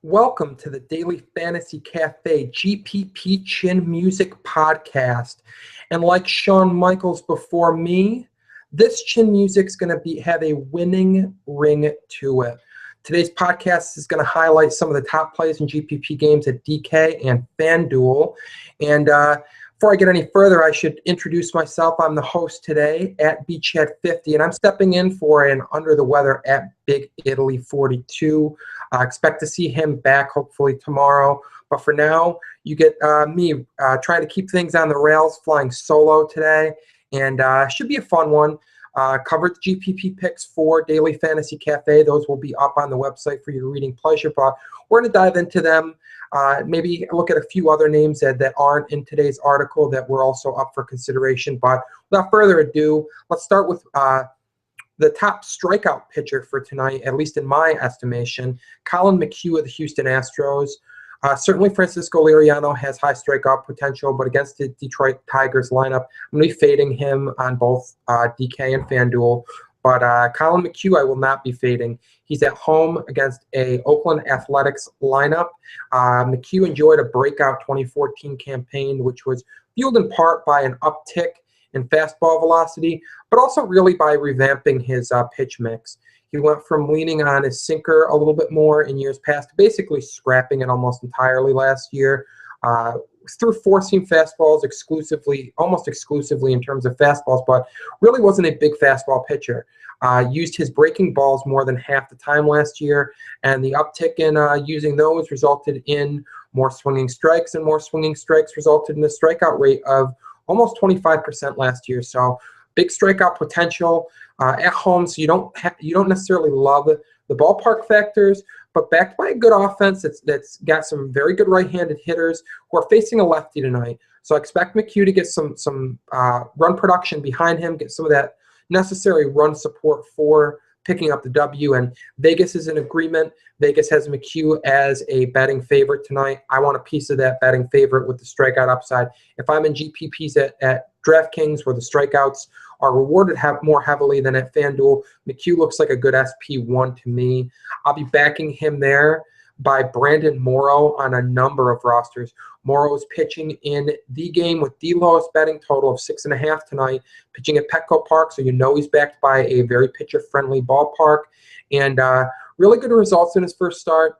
Welcome to the Daily Fantasy Cafe GPP Chin Music Podcast. And like Shawn Michaels before me, this Chin Music's going to have a winning ring to it. Today's podcast is going to highlight some of the top plays in GPP games at DK and FanDuel. And before I get any further, I should introduce myself. I'm the host today at BChat50, and I'm stepping in for an under the weather at Big Italy 42. I expect to see him back hopefully tomorrow. But for now, you get me trying to keep things on the rails, flying solo today. And should be a fun one. Covered the GPP picks for Daily Fantasy Cafe. Those will be up on the website for your reading pleasure. But we're going to dive into them. Maybe look at a few other names that aren't in today's article that were also up for consideration. But without further ado, let's start with the top strikeout pitcher for tonight, at least in my estimation, Collin McHugh of the Houston Astros. Certainly Francisco Liriano has high strikeout potential, but against the Detroit Tigers lineup, I'm going to be fading him on both DK and FanDuel. But Collin McHugh I will not be fading. He's at home against a Oakland Athletics lineup. McHugh enjoyed a breakout 2014 campaign, which was fueled in part by an uptick in fastball velocity, but also really by revamping his pitch mix. He went from leaning on his sinker a little bit more in years past to basically scrapping it almost entirely last year. Threw four-seam fastballs almost exclusively in terms of fastballs, but really wasn't a big fastball pitcher. Used his breaking balls more than half the time last year, and the uptick in using those resulted in more swinging strikes, and more swinging strikes resulted in a strikeout rate of almost 25% last year. So big strikeout potential at home. So you don't necessarily love the ballpark factors, but backed by a good offense that's got some very good right-handed hitters who are facing a lefty tonight. So I expect McHugh to get some run production behind him, get some of that necessary run support for picking up the W. And Vegas is in agreement. Vegas has McHugh as a betting favorite tonight. I want a piece of that betting favorite with the strikeout upside. If I'm in GPPs at DraftKings where the strikeouts are rewarded more heavily than at FanDuel, McHugh looks like a good SP1 to me. I'll be backing him there by Brandon Morrow on a number of rosters. Morrow is pitching in the game with the lowest betting total of 6.5 tonight, pitching at Petco Park, so you know he's backed by a very pitcher-friendly ballpark, and really good results in his first start.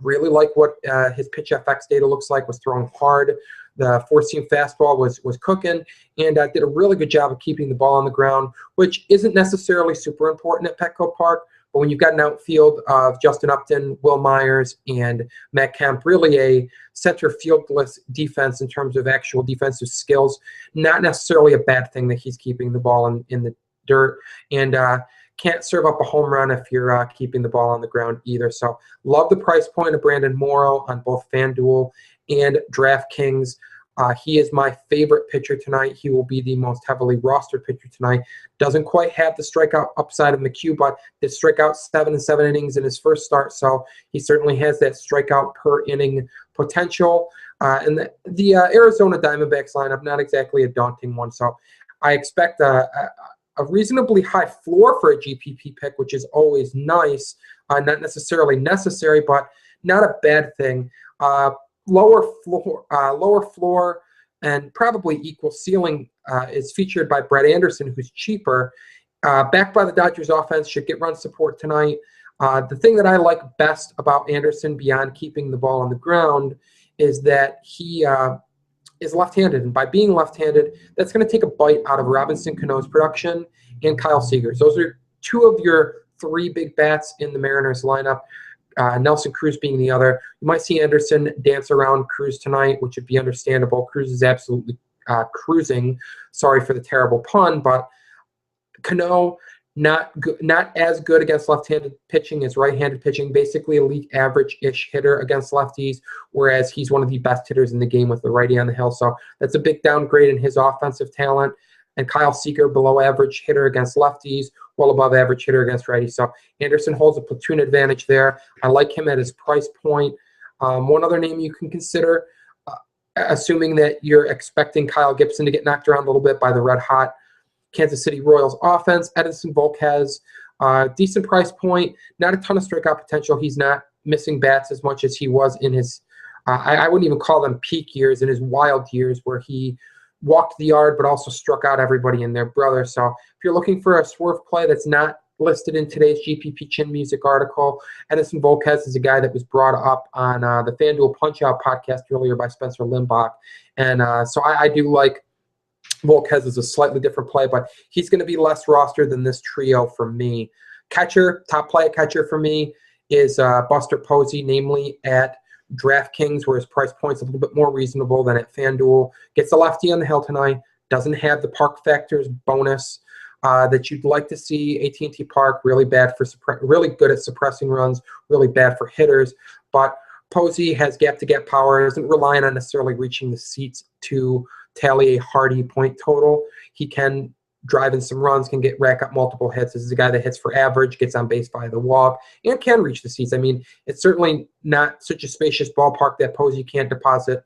Really like what his pitch FX data looks like, was throwing hard. The four-seam fastball was cooking, and did a really good job of keeping the ball on the ground, which isn't necessarily super important at Petco Park. But when you've got an outfield of Justin Upton, Will Myers, and Matt Kemp, really a center fieldless defense in terms of actual defensive skills, not necessarily a bad thing that he's keeping the ball in the dirt. And can't serve up a home run if you're keeping the ball on the ground either. So love the price point of Brandon Morrow on both FanDuel and DraftKings. He is my favorite pitcher tonight. He will be the most heavily rostered pitcher tonight. Doesn't quite have the strikeout upside of McHugh, but did strike out 7 in 7 innings in his first start, so he certainly has that strikeout per inning potential. And the Arizona Diamondbacks lineup, not exactly a daunting one, so I expect a reasonably high floor for a GPP pick, which is always nice. Not necessarily necessary, but not a bad thing. Lower floor, and probably equal ceiling is featured by Brett Anderson, who's cheaper. Backed by the Dodgers offense, should get run support tonight. The thing that I like best about Anderson, beyond keeping the ball on the ground, is that he is left-handed. And by being left-handed, that's going to take a bite out of Robinson Cano's production and Kyle Seager's. Those are two of your three big bats in the Mariners lineup. Nelson Cruz being the other. You might see Anderson dance around Cruz tonight, which would be understandable. Cruz is absolutely cruising. Sorry for the terrible pun, but Cano, not as good against left-handed pitching as right-handed pitching. Basically a league average-ish hitter against lefties, whereas he's one of the best hitters in the game with the righty on the hill. So that's a big downgrade in his offensive talent. And Kyle Seager, below average hitter against lefties, well above average hitter against righties. So Anderson holds a platoon advantage there. I like him at his price point. One other name you can consider, assuming that you're expecting Kyle Gibson to get knocked around a little bit by the red-hot Kansas City Royals offense, Edinson Volquez, decent price point, not a ton of strikeout potential. He's not missing bats as much as he was in his, I wouldn't even call them peak years, in his wild years where he walked the yard but also struck out everybody and their brother. So if you're looking for a swerve play that's not listed in today's GPP Chin Music article, Edison Volquez is a guy that was brought up on the FanDuel Punch-Out podcast earlier by Spencer Limbach. And so I do like Volquez is a slightly different play, but he's going to be less rostered than this trio for me. Catcher, top play at catcher for me is Buster Posey, namely at DraftKings, where his price point's a little bit more reasonable than at FanDuel. Gets the lefty on the hill tonight. Doesn't have the park factors bonus that you'd like to see. AT&T Park, really bad for really good at suppressing runs, really bad for hitters. But Posey has gap-to-gap power, isn't relying on necessarily reaching the seats to tally a hearty point total. He can drive in some runs, can rack up multiple hits. This is a guy that hits for average, gets on base by the walk, and can reach the seats. I mean, it's certainly not such a spacious ballpark that Posey can't deposit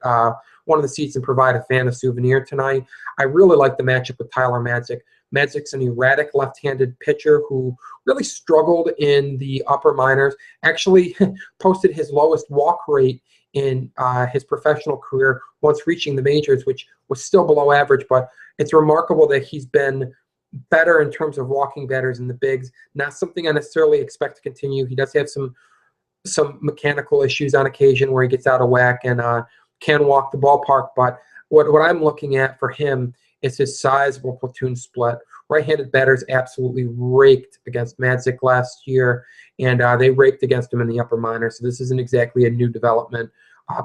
one of the seats and provide a fan a souvenir tonight. I really like the matchup with Tyler Madzik. Madzik's an erratic left-handed pitcher who really struggled in the upper minors, actually posted his lowest walk rate in his professional career once reaching the majors, which was still below average, but it's remarkable that he's been better in terms of walking batters in the bigs. Not something I necessarily expect to continue. He does have some mechanical issues on occasion where he gets out of whack and can walk the ballpark, but what I'm looking at for him is his sizable platoon split. Right-handed batters absolutely raked against Madzik last year, and they raked against him in the upper minors, so this isn't exactly a new development.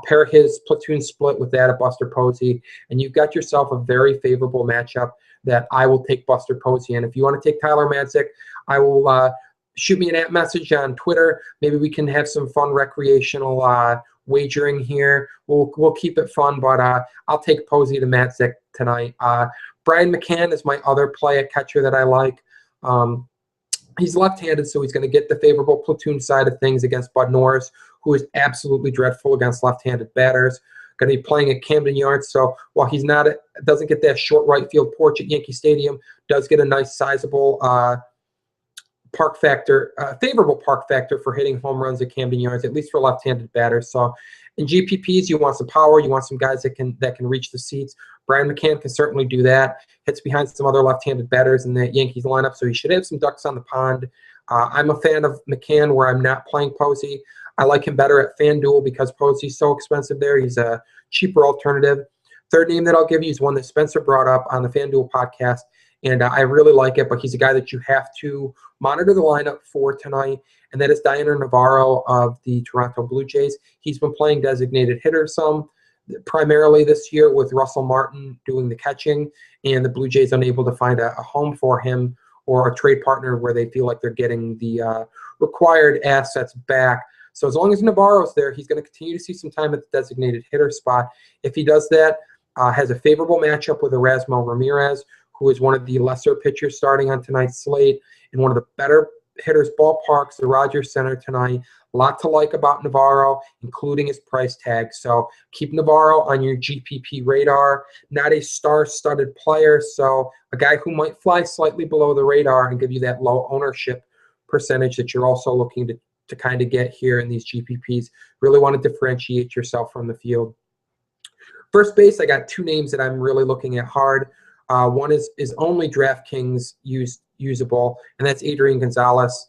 Pair his platoon split with that of Buster Posey, and you've got yourself a very favorable matchup that I will take Buster Posey in. If you want to take Tyler Madzik, I will shoot me an @ message on Twitter. Maybe we can have some fun recreational wagering here. We'll keep it fun, but I'll take Posey to Madzik tonight. Brian McCann is my other play at catcher that I like. He's left-handed, so he's going to get the favorable platoon side of things against Bud Norris, who is absolutely dreadful against left-handed batters. Going to be playing at Camden Yards, so while he's doesn't get that short right field porch at Yankee Stadium, does get a nice sizable park factor, favorable park factor for hitting home runs at Camden Yards, at least for left-handed batters. So in GPPs, you want some power, you want some guys that can reach the seats. Brian McCann can certainly do that. Hits behind some other left-handed batters in the Yankees lineup, so he should have some ducks on the pond. I'm a fan of McCann where I'm not playing Posey. I like him better at FanDuel because Posey's so expensive there. He's a cheaper alternative. Third name that I'll give you is one that Spencer brought up on the FanDuel podcast, and I really like it, but he's a guy that you have to monitor the lineup for tonight, and that is Dioner Navarro of the Toronto Blue Jays. He's been playing designated hitter primarily this year with Russell Martin doing the catching, and the Blue Jays unable to find a home for him or a trade partner where they feel like they're getting the required assets back. So as long as Navarro's there, he's going to continue to see some time at the designated hitter spot. If he does that, has a favorable matchup with Erasmo Ramirez, who is one of the lesser pitchers starting on tonight's slate in one of the better hitters' ballparks, the Rogers Center tonight. A lot to like about Navarro, including his price tag. So keep Navarro on your GPP radar. Not a star-studded player, so a guy who might fly slightly below the radar and give you that low ownership percentage that you're also looking to kind of get here in these GPPs. Really want to differentiate yourself from the field. First base, I got two names that I'm really looking at hard. One is only DraftKings usable, and that's Adrian Gonzalez.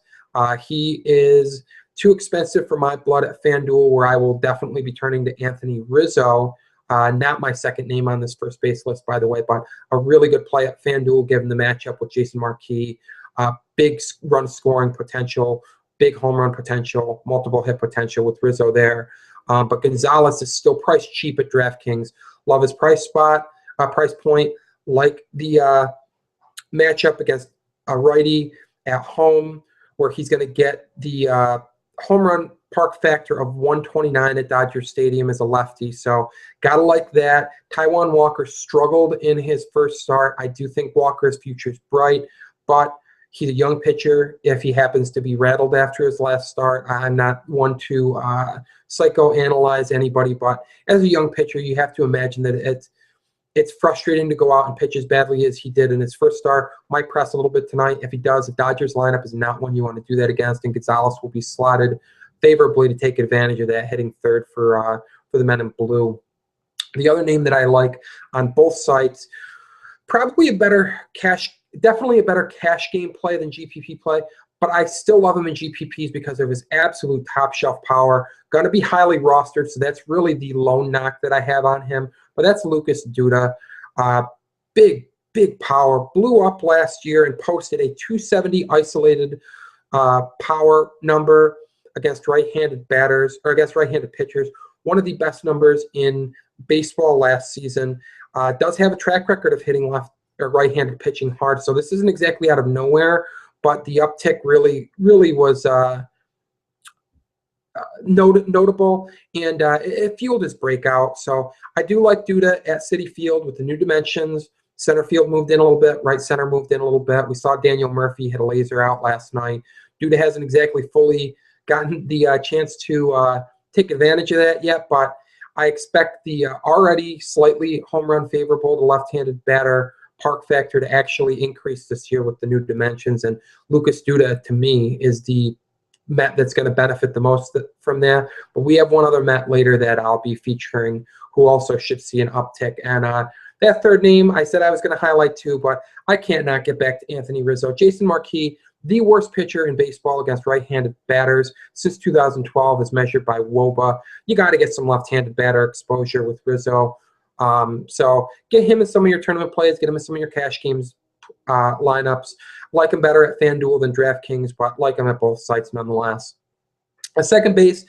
He is too expensive for my blood at FanDuel, where I will definitely be turning to Anthony Rizzo. Not my second name on this first base list, by the way, but a really good play at FanDuel given the matchup with Jason Marquis. Big run scoring potential, big home run potential, multiple hit potential with Rizzo there. But Gonzalez is still priced cheap at DraftKings. Love his price point. Like the matchup against a righty at home, where he's going to get the home run park factor of 129 at Dodger Stadium as a lefty. So gotta like that. Taijuan Walker struggled in his first start. I do think Walker's future is bright, but he's a young pitcher. If he happens to be rattled after his last start, I'm not one to psychoanalyze anybody, but as a young pitcher, you have to imagine that it's frustrating to go out and pitch as badly as he did in his first start. Might press a little bit tonight. If he does, the Dodgers lineup is not one you want to do that against, and Gonzalez will be slotted favorably to take advantage of that, hitting third for the men in blue. The other name that I like on both sites, probably a better cash, definitely a better cash game play than GPP play, but I still love him in GPPs because of his absolute top shelf power. Going to be highly rostered, so that's really the lone knock that I have on him. But that's Lucas Duda. Big power. Blew up last year and posted a 270 isolated power number against right-handed batters, or against right-handed pitchers. One of the best numbers in baseball last season. Does have a track record of hitting left or right-handed pitching hard, so this isn't exactly out of nowhere, but the uptick really was notable, and it fueled his breakout. So I do like Duda at Citi Field with the new dimensions. Center field moved in a little bit, right center moved in a little bit. We saw Daniel Murphy hit a laser out last night. Duda hasn't exactly fully gotten the chance to take advantage of that yet, but I expect the already slightly home run favorable to left-handed batter park factor to actually increase this year with the new dimensions. And Lucas Duda, to me, is the Met that's going to benefit the most from that. But we have one other Met later that I'll be featuring who also should see an uptick. And that third name, I said I was going to highlight too, but I can't not get back to Anthony Rizzo. Jason Marquis, the worst pitcher in baseball against right-handed batters since 2012 as measured by WOBA. You got to get some left-handed batter exposure with Rizzo. So get him in some of your tournament plays, get him in some of your cash games lineups. Like him better at FanDuel than DraftKings, but like him at both sites nonetheless. At second base,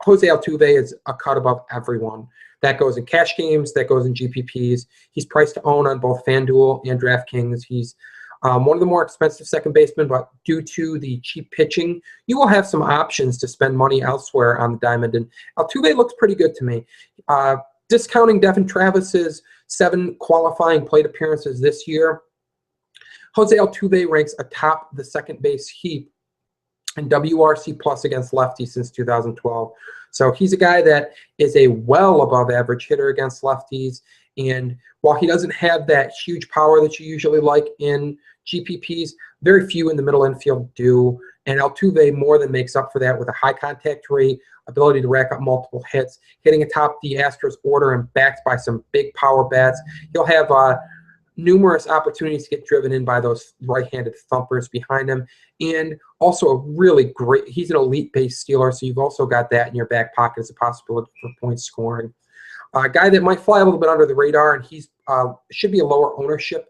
Jose Altuve is a cut above everyone. That goes in cash games, that goes in GPPs. He's priced to own on both FanDuel and DraftKings. He's one of the more expensive second basemen, but due to the cheap pitching, you will have some options to spend money elsewhere on the diamond. And Altuve looks pretty good to me. Discounting Devin Travis's 7 qualifying plate appearances this year, Jose Altuve ranks atop the second base heap in WRC plus against lefties since 2012. So he's a guy that is a well above average hitter against lefties. And while he doesn't have that huge power that you usually like in GPPs, very few in the middle infield do. And Altuve more than makes up for that with a high contact rate, ability to rack up multiple hits, hitting atop the Astros order and backed by some big power bats. He'll have numerous opportunities to get driven in by those right-handed thumpers behind him. And also a really great, he's an elite base stealer, so you've also got that in your back pocket as a possibility for point scoring. A guy that might fly a little bit under the radar, and he's should be a lower ownership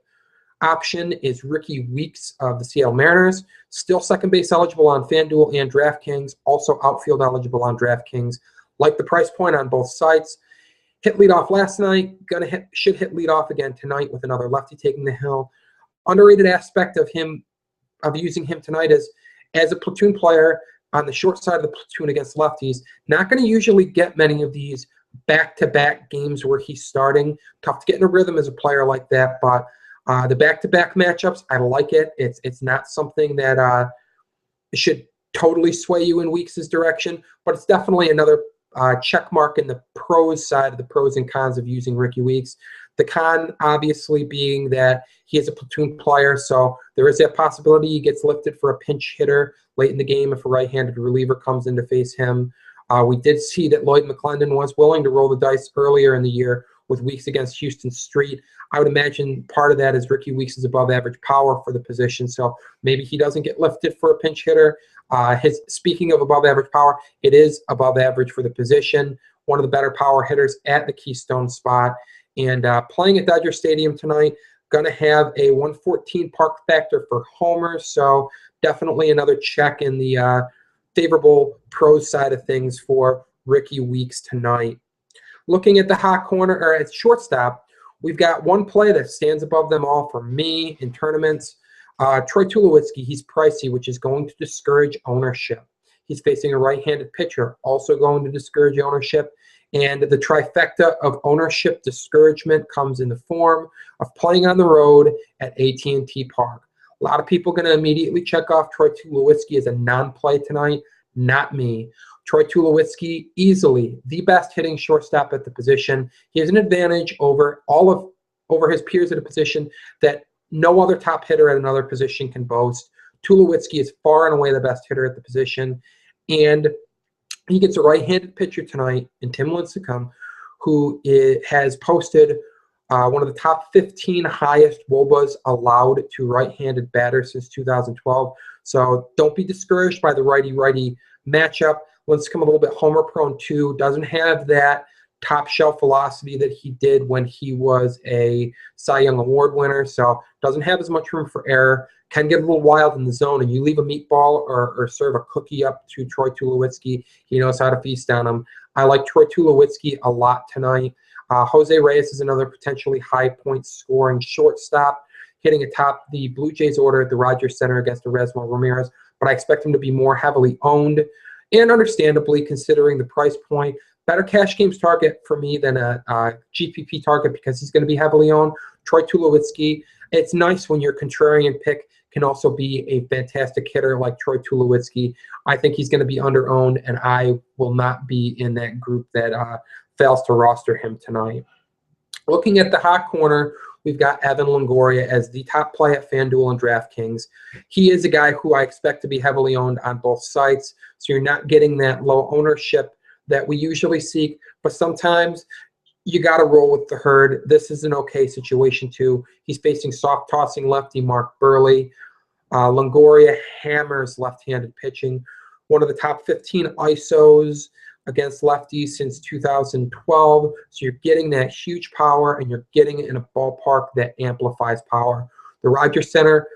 option, is Ricky Weeks of the Seattle Mariners. Still second base eligible on FanDuel and DraftKings, also outfield eligible on DraftKings. Like the price point on both sites. Hit leadoff last night, should hit leadoff again tonight with another lefty taking the hill. Underrated aspect of using him tonight is as a platoon player on the short side of the platoon against lefties. Not going to usually get many of these back-to-back games where he's starting. Tough to get in a rhythm as a player like that, but the back-to-back matchups, I like it. It's not something that should totally sway you in Weeks' direction, but it's definitely another check mark in the pros side of the pros and cons of using Ricky Weeks. The con obviously being that he is a platoon player, so there is that possibility he gets lifted for a pinch hitter late in the game if a right-handed reliever comes in to face him. We did see that Lloyd McClendon was willing to roll the dice earlier in the year with Weeks against Houston Street. I would imagine part of that is Ricky Weeks' above average power for the position, so maybe he doesn't get lifted for a pinch hitter. Speaking of above average power, it is above average for the position. One of the better power hitters at the Keystone spot. And playing at Dodger Stadium tonight, going to have a 114 park factor for homers, so definitely another check in the favorable pros side of things for Ricky Weeks tonight. Looking at the hot corner, or at shortstop, we've got one play that stands above them all for me in tournaments. Troy Tulowitzki, he's pricey, which is going to discourage ownership. He's facing a right-handed pitcher, also going to discourage ownership. And the trifecta of ownership discouragement comes in the form of playing on the road at AT&T Park. A lot of people are going to immediately check off Troy Tulowitzki as a non-play tonight. Not me. Troy Tulowitzki, easily the best hitting shortstop at the position. He has an advantage over his peers at a position that no other top hitter at another position can boast. Tulowitzki is far and away the best hitter at the position. And He gets a right-handed pitcher tonight in Tim Lincecum, who has posted one of the top 15 highest WOBAs allowed to right-handed batters since 2012. So don't be discouraged by the righty-righty matchup. Lincecum a little bit homer-prone too. Doesn't have that top-shelf velocity that he did when he was a Cy Young Award winner. So doesn't have as much room for error. Can get a little wild in the zone, and you leave a meatball or serve a cookie up to Troy Tulowitzki. He knows how to feast on them. I like Troy Tulowitzki a lot tonight. Jose Reyes is another potentially high point scoring shortstop, hitting atop the Blue Jays order at the Rogers Center against Erasmo Ramirez, but I expect him to be more heavily owned, and understandably, considering the price point, better cash games target for me than a GPP target because he's going to be heavily owned. Troy Tulowitzki, it's nice when your contrarian pick can also be a fantastic hitter like Troy Tulowitzki. I think he's going to be under-owned, and I will not be in that group that fails to roster him tonight. Looking at the hot corner, we've got Evan Longoria as the top play at FanDuel and DraftKings. He is a guy who I expect to be heavily owned on both sites, so you're not getting that low ownership that we usually seek, but sometimes you got to roll with the herd. This is an okay situation too. He's facing soft tossing lefty Mark Burley. Longoria hammers left-handed pitching. One of the top 15 ISOs against lefties since 2012. So you're getting that huge power, and you're getting it in a ballpark that amplifies power. The Rogers Center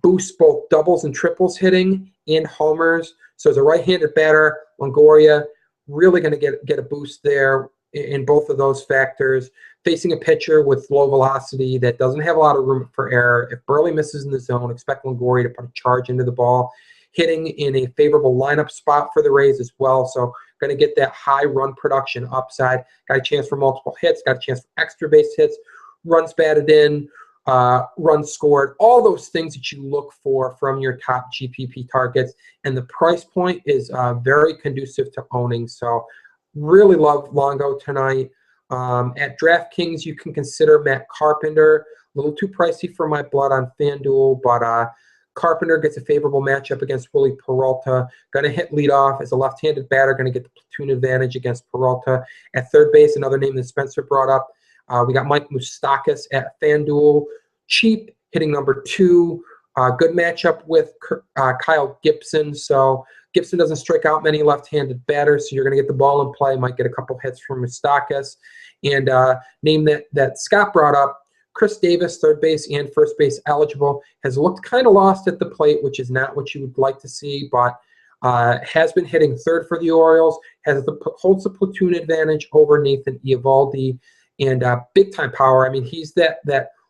boosts both doubles and triples hitting and homers. So as a right-handed batter, Longoria really going to get a boost there in both of those factors. Facing a pitcher with low velocity that doesn't have a lot of room for error. If Burley misses in the zone, expect Longoria to put a charge into the ball. Hitting in a favorable lineup spot for the Rays as well. So going to get that high run production upside. Got a chance for multiple hits. Got a chance for extra base hits. Runs batted in. Runs scored. All those things that you look for from your top GPP targets. And the price point is very conducive to owning. So really love Longo tonight. At DraftKings, you can consider Matt Carpenter. A little too pricey for my blood on FanDuel, but Carpenter gets a favorable matchup against Willie Peralta. Going to hit leadoff as a left-handed batter. Going to get the platoon advantage against Peralta. At third base, another name that Spencer brought up. We got Mike Moustakas at FanDuel. Cheap, hitting number 2. Good matchup with Kyle Gibson. So Gibson doesn't strike out many left-handed batters, so you're going to get the ball in play. Might get a couple hits from Moustakas. And name that Scott brought up, Chris Davis, third base and first base eligible, has looked kind of lost at the plate, which is not what you would like to see, but has been hitting third for the Orioles, holds the platoon advantage over Nathan Eovaldi, and big-time power. I mean, he's that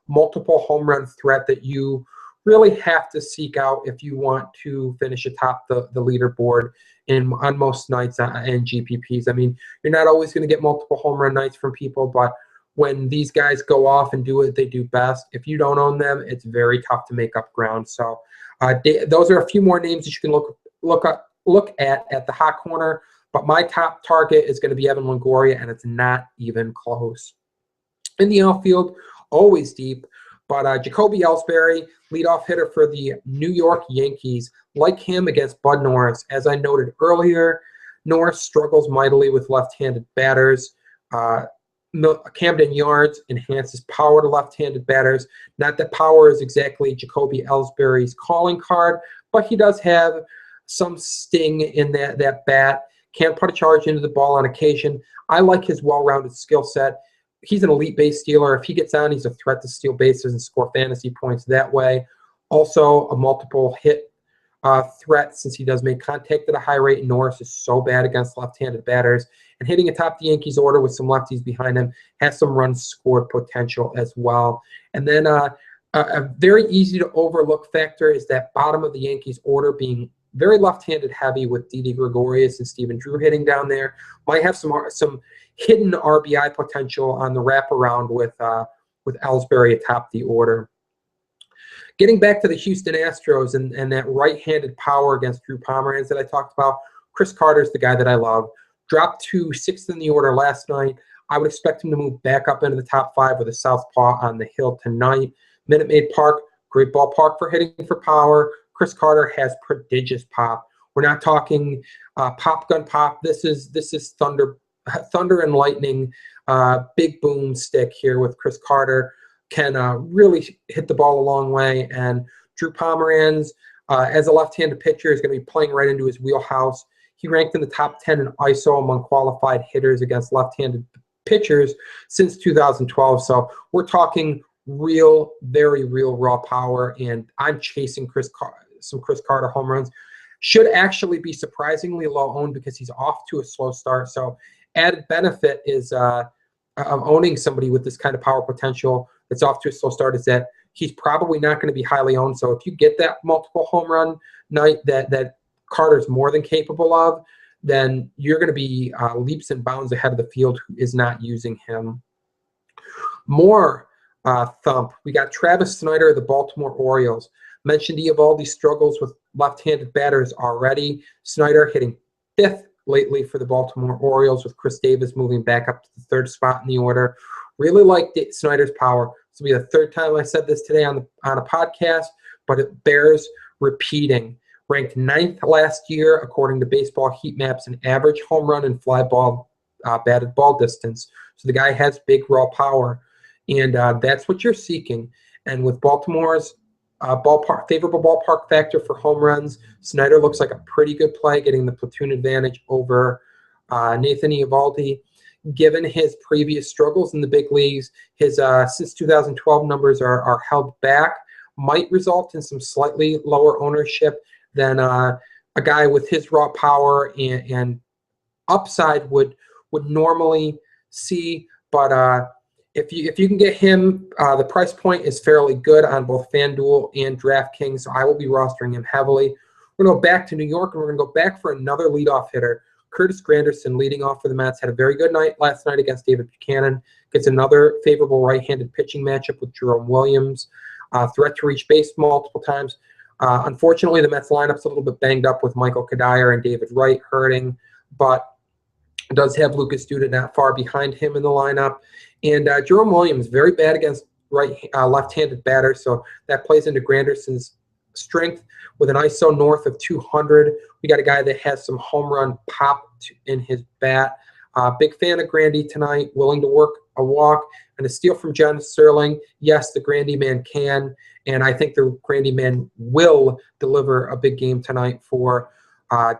multiple home run threat that you really have to seek out if you want to finish atop the leaderboard on most nights and GPPs. I mean, you're not always going to get multiple home run nights from people, but when these guys go off and do what they do best, if you don't own them, it's very tough to make up ground. So those are a few more names that you can look at the hot corner. But my top target is going to be Evan Longoria, and it's not even close. In the outfield, always deep, but Jacoby Ellsbury, leadoff hitter for the New York Yankees. Like him against Bud Norris. As I noted earlier, Norris struggles mightily with left-handed batters. Camden Yards enhances power to left-handed batters. Not that power is exactly Jacoby Ellsbury's calling card, but he does have some sting in that bat. Can put a charge into the ball on occasion. I like his well-rounded skill set. He's an elite base stealer. If he gets on, he's a threat to steal bases and score fantasy points that way. Also, a multiple hit threat since he does make contact at a high rate. Norris is so bad against left-handed batters. And hitting atop the Yankees order with some lefties behind him has some runs scored potential as well. And then a very easy to overlook factor is that bottom of the Yankees order being very left-handed heavy with Didi Gregorius and Stephen Drew hitting down there. Might have some hidden RBI potential on the wraparound with Ellsbury atop the order. Getting back to the Houston Astros and that right-handed power against Drew Pomeranz that I talked about, Chris Carter's the guy that I love. Dropped to 6th in the order last night. I would expect him to move back up into the top 5 with a southpaw on the hill tonight. Minute Maid Park, great ballpark for hitting for power. Chris Carter has prodigious pop. We're not talking pop gun pop. This is thunder and lightning, big boom stick here with Chris Carter. Can really hit the ball a long way. And Drew Pomeranz, as a left-handed pitcher, is going to be playing right into his wheelhouse. He ranked in the top 10 in ISO among qualified hitters against left-handed pitchers since 2012. So we're talking real, very real raw power, and I'm chasing some Chris Carter home runs. Should actually be surprisingly low owned because he's off to a slow start. So added benefit is of owning somebody with this kind of power potential that's off to a slow start is that he's probably not going to be highly owned. So if you get that multiple home run night that Carter's more than capable of, then you're going to be leaps and bounds ahead of the field who is not using him. More thump. We got Travis Snyder of the Baltimore Orioles. Mentioned Eovaldi struggles with left-handed batters already. Snyder hitting 5th lately for the Baltimore Orioles, with Chris Davis moving back up to the 3rd spot in the order. Really like Snyder's power. This will be the 3rd time I said this today on a podcast, but it bears repeating. Ranked 9th last year according to baseball heat maps in average home run and fly ball batted ball distance. So the guy has big raw power, and that's what you're seeking. And with Baltimore's favorable ballpark factor for home runs, Snyder looks like a pretty good play, getting the platoon advantage over Nathan Eovaldi. Given his previous struggles in the big leagues, his since 2012 numbers are held back, might result in some slightly lower ownership than a guy with his raw power and upside would normally see. But if you can get him, the price point is fairly good on both FanDuel and DraftKings, so I will be rostering him heavily. We're going to go back to New York, and we're going to go back for another leadoff hitter. Curtis Granderson, leading off for the Mets, had a very good night last night against David Buchanan. Gets another favorable right-handed pitching matchup with Jerome Williams. Threat to reach base multiple times. Unfortunately, the Mets lineup's a little bit banged up with Michael Kadire and David Wright hurting, but does have Lucas Duda not far behind him in the lineup. And Jerome Williams, very bad against left-handed batters, so that plays into Granderson's strength with an ISO north of 200. We got a guy that has some home run pop in his bat. Big fan of Grandy tonight, willing to work a walk and a steal from John Sterling. Yes, the Grandy man can, and I think the Grandy man will deliver a big game tonight for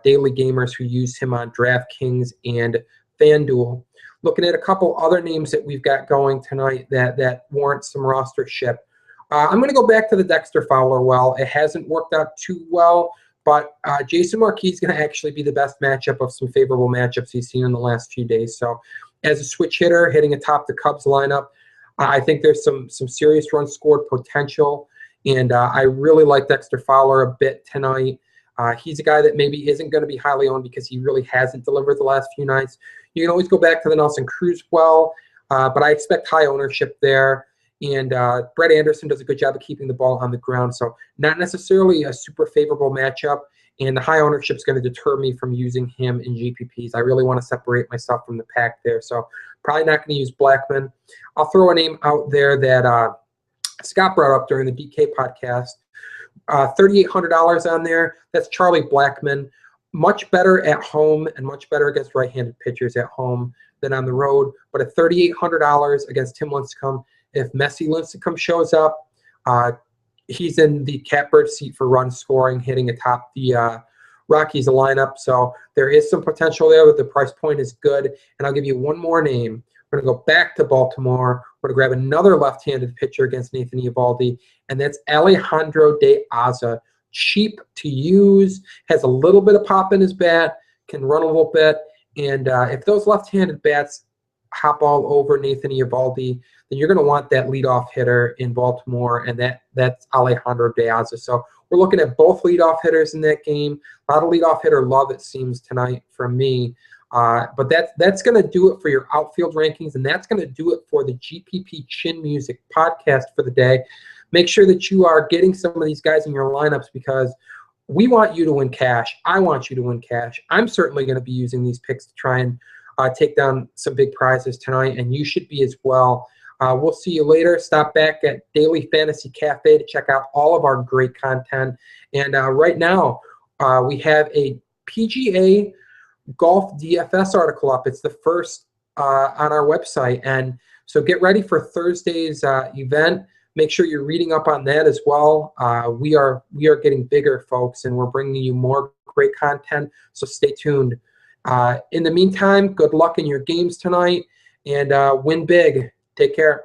daily gamers who use him on DraftKings and FanDuel. Looking at a couple other names that we've got going tonight that warrant some rostership. I'm going to go back to the Dexter Fowler well. It hasn't worked out too well, but Jason Marquis is going to actually be the best matchup of some favorable matchups he's seen in the last few days. So as a switch hitter hitting atop the Cubs lineup, I think there's some serious runs scored potential, and I really like Dexter Fowler a bit tonight. He's a guy that maybe isn't going to be highly owned because he really hasn't delivered the last few nights. You can always go back to the Nelson Cruz well, but I expect high ownership there. And Brett Anderson does a good job of keeping the ball on the ground. So not necessarily a super favorable matchup, and the high ownership is going to deter me from using him in GPPs. I really want to separate myself from the pack there. So probably not going to use Blackman. I'll throw a name out there that Scott brought up during the DK podcast. $3,800 on there. That's Charlie Blackmon. Much better at home and much better against right-handed pitchers at home than on the road. But at $3,800 against Tim Lincecum, if Messi Lincecum shows up, he's in the catbird seat for run scoring, hitting atop the Rockies lineup. So there is some potential there, but the price point is good. And I'll give you one more name. We're going to go back to Baltimore. We're going to grab another left-handed pitcher against Nathan Eovaldi, and that's Alejandro De Aza. Cheap to use, has a little bit of pop in his bat, can run a little bit, and if those left-handed bats hop all over Nathan Eovaldi, then you're going to want that leadoff hitter in Baltimore, and that's Alejandro De Aza. So we're looking at both leadoff hitters in that game. A lot of leadoff hitter love, it seems, tonight from me. But that's going to do it for your outfield rankings, and that's going to do it for the GPP Chin Music podcast for the day. Make sure that you are getting some of these guys in your lineups because we want you to win cash. I want you to win cash. I'm certainly going to be using these picks to try and take down some big prizes tonight, and you should be as well. We'll see you later. Stop back at Daily Fantasy Cafe to check out all of our great content. And right now, we have a PGA Golf DFS article up. It's the first on our website. And so get ready for Thursday's event. Make sure you're reading up on that as well. We are getting bigger, folks, and we're bringing you more great content. So stay tuned. In the meantime, good luck in your games tonight, and win big. Take care.